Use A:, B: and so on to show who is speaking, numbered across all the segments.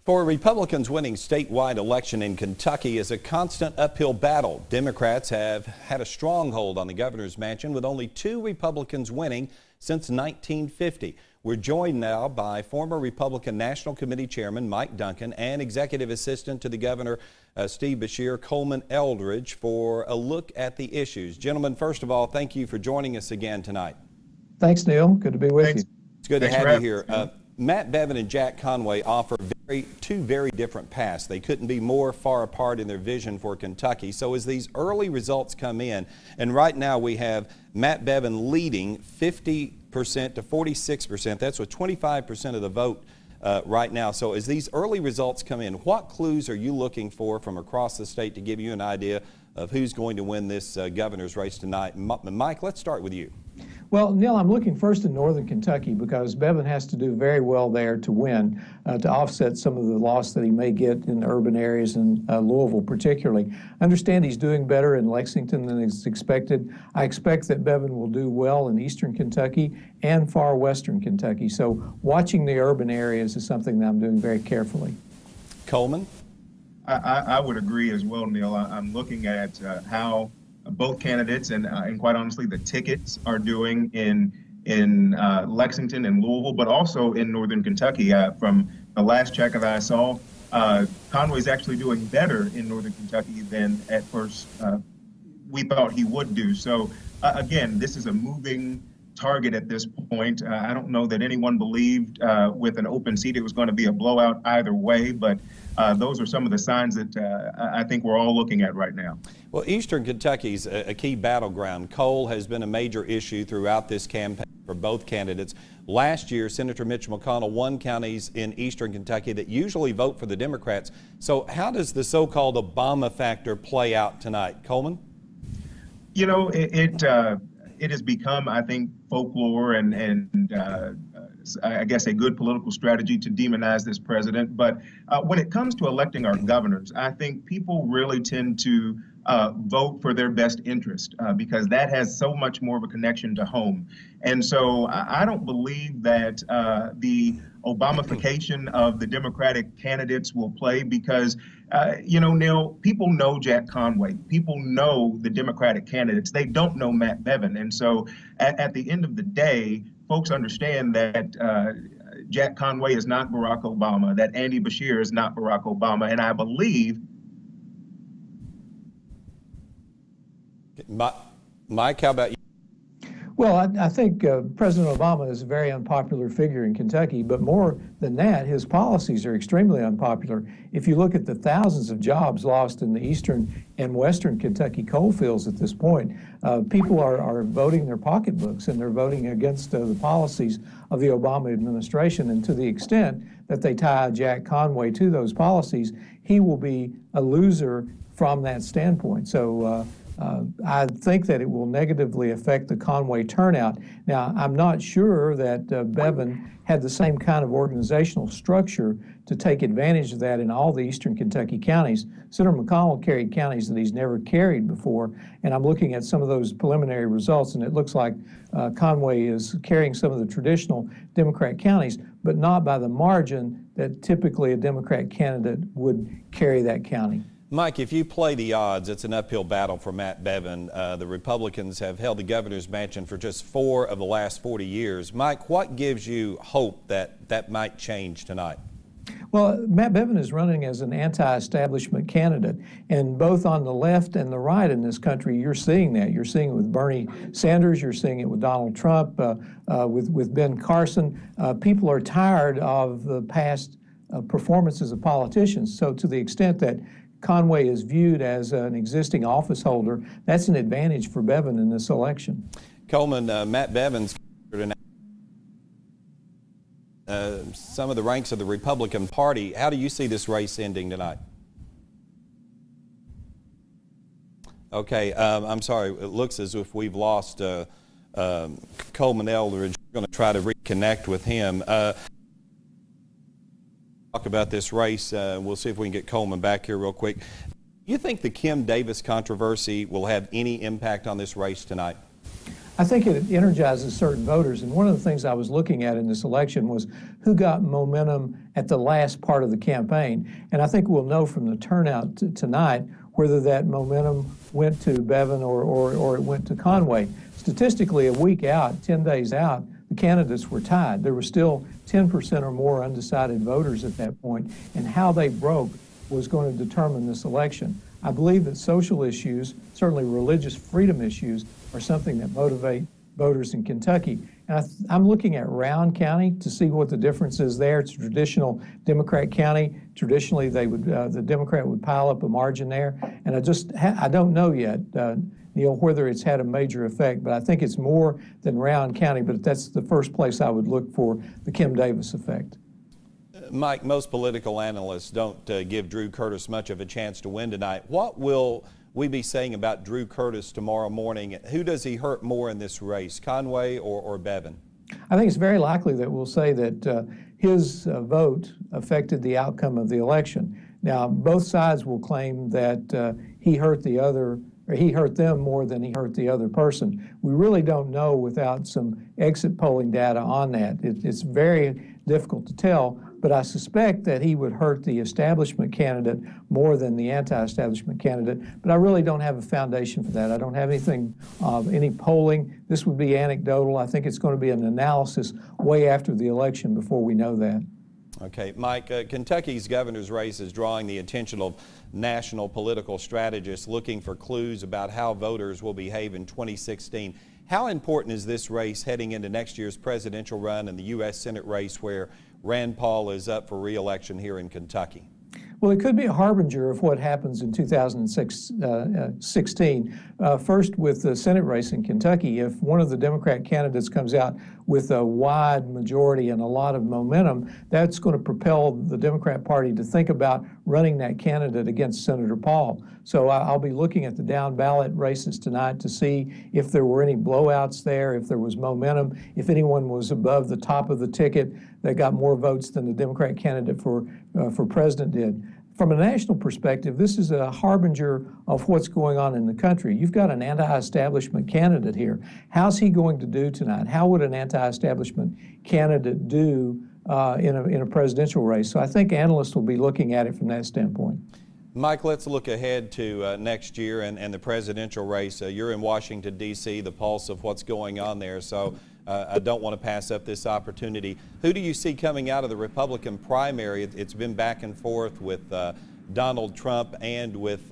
A: For Republicans, winning statewide election in Kentucky is a constant uphill battle. Democrats have had a stronghold on the governor's mansion with only 2 Republicans winning since 1950. We're joined now by former Republican National Committee Chairman Mike Duncan and Executive Assistant to the Governor Steve Beshear, Coleman Eldridge, for a look at the issues. Gentlemen, first of all, thank you for joining us again tonight.
B: Thanks, Neil. Good to be with you.
A: It's good to have you here. Matt Bevin and Jack Conway offer two very different paths. They couldn't be more far apart in their vision for Kentucky. So as these early results come in, and right now we have Matt Bevin leading 50% to 46%. That's with 25% of the vote right now. So as these early results come in, what clues are you looking for from across the state to give you an idea of who's going to win this governor's race tonight? Mike, let's start with you.
B: Well, Neil, I'm looking first in northern Kentucky because Bevin has to do very well there to win, to offset some of the loss that he may get in urban areas and Louisville particularly. I understand he's doing better in Lexington than is expected. I expect that Bevin will do well in eastern Kentucky and far western Kentucky. So watching the urban areas is something that I'm doing very carefully.
A: Coleman?
C: I would agree as well, Neil. I'm looking at how both candidates and quite honestly the tickets are doing in Lexington and Louisville, but also in northern Kentucky. From the last check that I saw, Conway's actually doing better in northern Kentucky than at first we thought he would do. So again, this is a moving target at this point. I don't know that anyone believed with an open seat it was going to be a blowout either way, but those are some of the signs that I think we're all looking at right now.
A: Well, eastern Kentucky's a key battleground. Coal has been a major issue throughout this campaign for both candidates. Last year, Senator Mitch McConnell won counties in eastern Kentucky that usually vote for the Democrats. So how does the so-called Obama factor play out tonight? Coleman?
C: You know, it has become, I think, folklore and I guess a good political strategy to demonize this president. But when it comes to electing our governors, I think people really tend to vote for their best interest because that has so much more of a connection to home. And so I don't believe that the Obamification of the Democratic candidates will play because, you know, Neil, people know Jack Conway. People know the Democratic candidates. They don't know Matt Bevin. And so at the end of the day, folks understand that Jack Conway is not Barack Obama, that Andy Beshear is not Barack Obama. And I believe...
A: Mike, how about you?
B: Well, I think President Obama is a very unpopular figure in Kentucky, but more than that, his policies are extremely unpopular. If you look at the thousands of jobs lost in the eastern and western Kentucky coal fields at this point, people are voting their pocketbooks and they're voting against the policies of the Obama administration. And to the extent that they tie Jack Conway to those policies, he will be a loser from that standpoint. So I think that it will negatively affect the Conway turnout. Now, I'm not sure that Bevin had the same kind of organizational structure to take advantage of that in all the eastern Kentucky counties. Senator McConnell carried counties that he's never carried before, and I'm looking at some of those preliminary results, and it looks like Conway is carrying some of the traditional Democrat counties, but not by the margin that typically a Democrat candidate would carry that county.
A: Mike, if you play the odds, it's an uphill battle for Matt Bevin. The Republicans have held the governor's mansion for just 4 of the last 40 years. Mike, what gives you hope that that might change tonight?
B: Well, Matt Bevin is running as an anti-establishment candidate, and both on the left and the right in this country, you're seeing that. You're seeing it with Bernie Sanders, you're seeing it with Donald Trump, with Ben Carson. People are tired of the past performances of politicians. So to the extent that Conway is viewed as an existing office holder, that's an advantage for Bevin in this election.
A: Coleman, Matt Bevin's some of the ranks of the Republican Party. How do you see this race ending tonight? Okay, I'm sorry. It looks as if we've lost Coleman Eldridge. We're going to try to reconnect with him. Talk about this race. We'll see if we can get Coleman back here real quick. You think the Kim Davis controversy will have any impact on this race tonight?
B: I think it energizes certain voters. And one of the things I was looking at in this election was who got momentum at the last part of the campaign. And I think we'll know from the turnout tonight whether that momentum went to Bevin or it went to Conway. Statistically, a week out, 10 days out, the candidates were tied. There were still 10% or more undecided voters at that point, and how they broke was going to determine this election. I believe that social issues, certainly religious freedom issues, are something that motivate voters in Kentucky. And I'm looking at Rowan County to see what the difference is there. It's a traditional Democrat county. Traditionally, the Democrat would pile up a margin there. And I don't know yet, Neil, whether it's had a major effect, but I think it's more than Rowan County, but that's the first place I would look for the Kim Davis effect.
A: Mike, most political analysts don't give Drew Curtis much of a chance to win tonight. What will we be saying about Drew Curtis tomorrow morning? Who does he hurt more in this race, Conway or Bevin?
B: I think it's very likely that we'll say that his vote affected the outcome of the election. Now, both sides will claim that he hurt them more than he hurt the other person. We really don't know without some exit polling data on that. It's very difficult to tell, but I suspect that he would hurt the establishment candidate more than the anti-establishment candidate, but I really don't have a foundation for that. I don't have anything, any polling. This would be anecdotal. I think it's going to be an analysis way after the election before we know that.
A: Okay, Mike, Kentucky's governor's race is drawing the attention of national political strategists looking for clues about how voters will behave in 2016. How important is this race heading into next year's presidential run and the U.S. Senate race where Rand Paul is up for re-election here in Kentucky?
B: Well, it could be a harbinger of what happens in 2016. First, with the Senate race in Kentucky, if one of the Democrat candidates comes out with a wide majority and a lot of momentum, that's going to propel the Democrat Party to think about running that candidate against Senator Paul. So I'll be looking at the down ballot races tonight to see if there were any blowouts there, if there was momentum, if anyone was above the top of the ticket that got more votes than the Democrat candidate for president did. From a national perspective, this is a harbinger of what's going on in the country. You've got an anti-establishment candidate here. How's he going to do tonight? How would an anti-establishment candidate do in a presidential race? So I think analysts will be looking at it from that standpoint.
A: Mike, let's look ahead to next year and the presidential race. You're in Washington, D.C., the pulse of what's going on there, so I don't want to pass up this opportunity. Who do you see coming out of the Republican primary? It's been back and forth with Donald Trump and with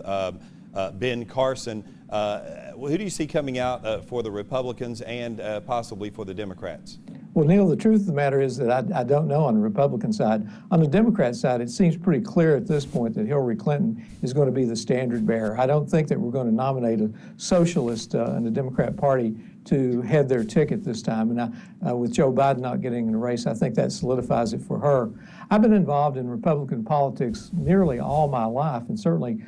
A: Ben Carson. Who do you see coming out for the Republicans and possibly for the Democrats?
B: Well, Neil, the truth of the matter is that I don't know on the Republican side. On the Democrat side, it seems pretty clear at this point that Hillary Clinton is going to be the standard bearer. I don't think that we're going to nominate a socialist in the Democrat Party to head their ticket this time. And with Joe Biden not getting in the race, I think that solidifies it for her. I've been involved in Republican politics nearly all my life, and certainly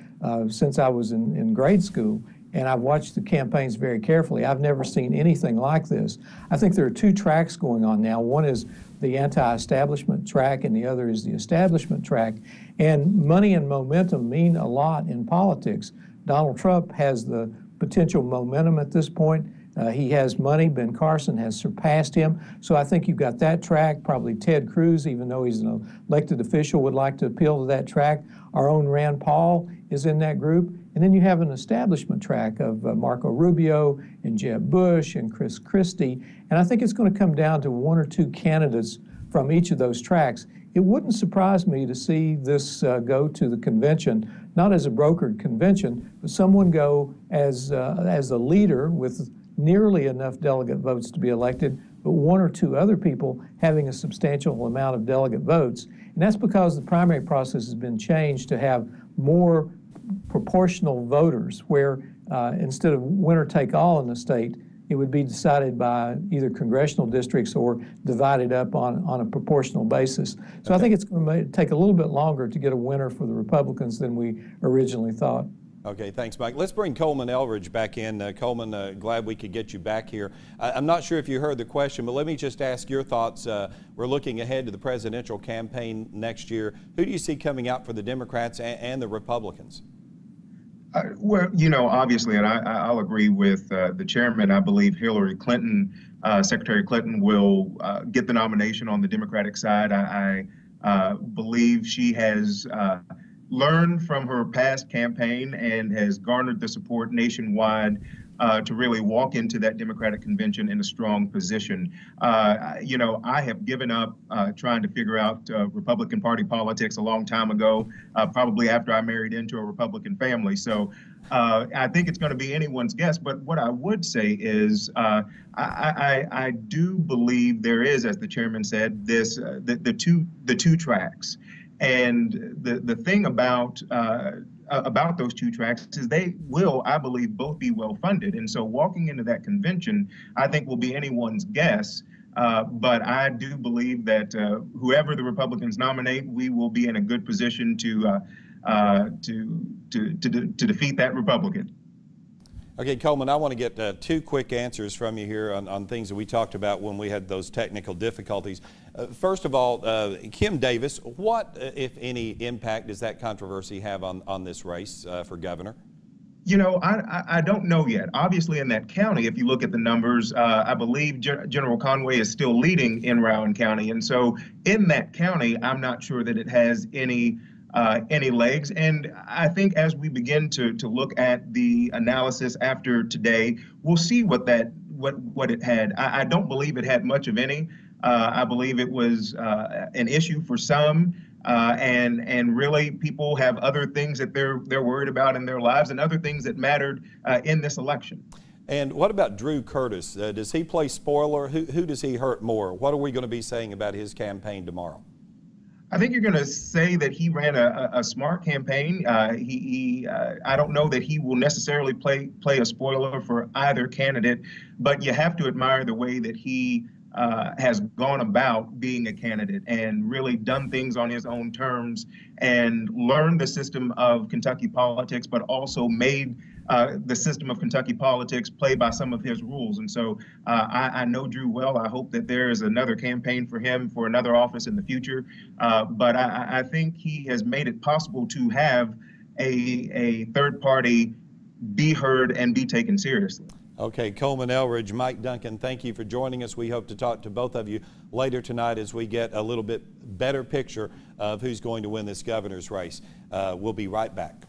B: since I was in grade school. And I've watched the campaigns very carefully. I've never seen anything like this. I think there are two tracks going on now. One is the anti-establishment track, and the other is the establishment track. And money and momentum mean a lot in politics. Donald Trump has the potential momentum at this point. He has money. Ben Carson has surpassed him. So I think you've got that track. Probably Ted Cruz, even though he's an elected official, would like to appeal to that track. Our own Rand Paul is in that group. And then you have an establishment track of Marco Rubio and Jeb Bush and Chris Christie. And I think it's going to come down to one or two candidates from each of those tracks. It wouldn't surprise me to see this go to the convention, not as a brokered convention, but someone go as a leader with nearly enough delegate votes to be elected, but one or two other people having a substantial amount of delegate votes. And that's because the primary process has been changed to have more proportional voters, where instead of winner take all in the state, it would be decided by either congressional districts or divided up on a proportional basis. So okay. I think it's going to take a little bit longer to get a winner for the Republicans than we originally thought.
A: Okay, thanks, Mike. Let's bring Coleman Eldridge back in. Coleman, glad we could get you back here. I'm not sure if you heard the question, but let me just ask your thoughts. We're looking ahead to the presidential campaign next year. Who do you see coming out for the Democrats and the Republicans?
C: Well, obviously, and I'll agree with the chairman. I believe Hillary Clinton, Secretary Clinton, will get the nomination on the Democratic side. I believe she has learned from her past campaign and has garnered the support nationwide to really walk into that Democratic convention in a strong position. I have given up trying to figure out Republican Party politics a long time ago, probably after I married into a Republican family. So I think it's going to be anyone's guess. But what I would say is I do believe there is, as the chairman said, the two tracks. And the thing about those two tracks is they will, I believe, both be well funded. And so walking into that convention, I think, will be anyone's guess. But I do believe that whoever the Republicans nominate, we will be in a good position to defeat that Republican.
A: Okay, Coleman, I want to get two quick answers from you here on things that we talked about when we had those technical difficulties. First of all, Kim Davis, what, if any, impact does that controversy have on this race for governor?
C: I don't know yet. Obviously, in that county, if you look at the numbers, I believe General Conway is still leading in Rowan County. And so in that county, I'm not sure that it has any legs. And I think as we begin to look at the analysis after today, we'll see what it had. I don't believe it had much of any. I believe it was an issue for some. And really, people have other things that they're worried about in their lives and other things that mattered in this election.
A: And what about Drew Curtis? Does he play spoiler? Who does he hurt more? What are we going to be saying about his campaign tomorrow?
C: I think you're going to say that he ran a smart campaign. I don't know that he will necessarily play a spoiler for either candidate, but you have to admire the way that he has gone about being a candidate and really done things on his own terms and learned the system of Kentucky politics, but also made the system of Kentucky politics play by some of his rules. And so I know Drew well. I hope that there is another campaign for him for another office in the future. But I think he has made it possible to have a third party be heard and be taken seriously.
A: Okay, Coleman Eldridge, Mike Duncan, thank you for joining us. We hope to talk to both of you later tonight as we get a little bit better picture of who's going to win this governor's race. We'll be right back.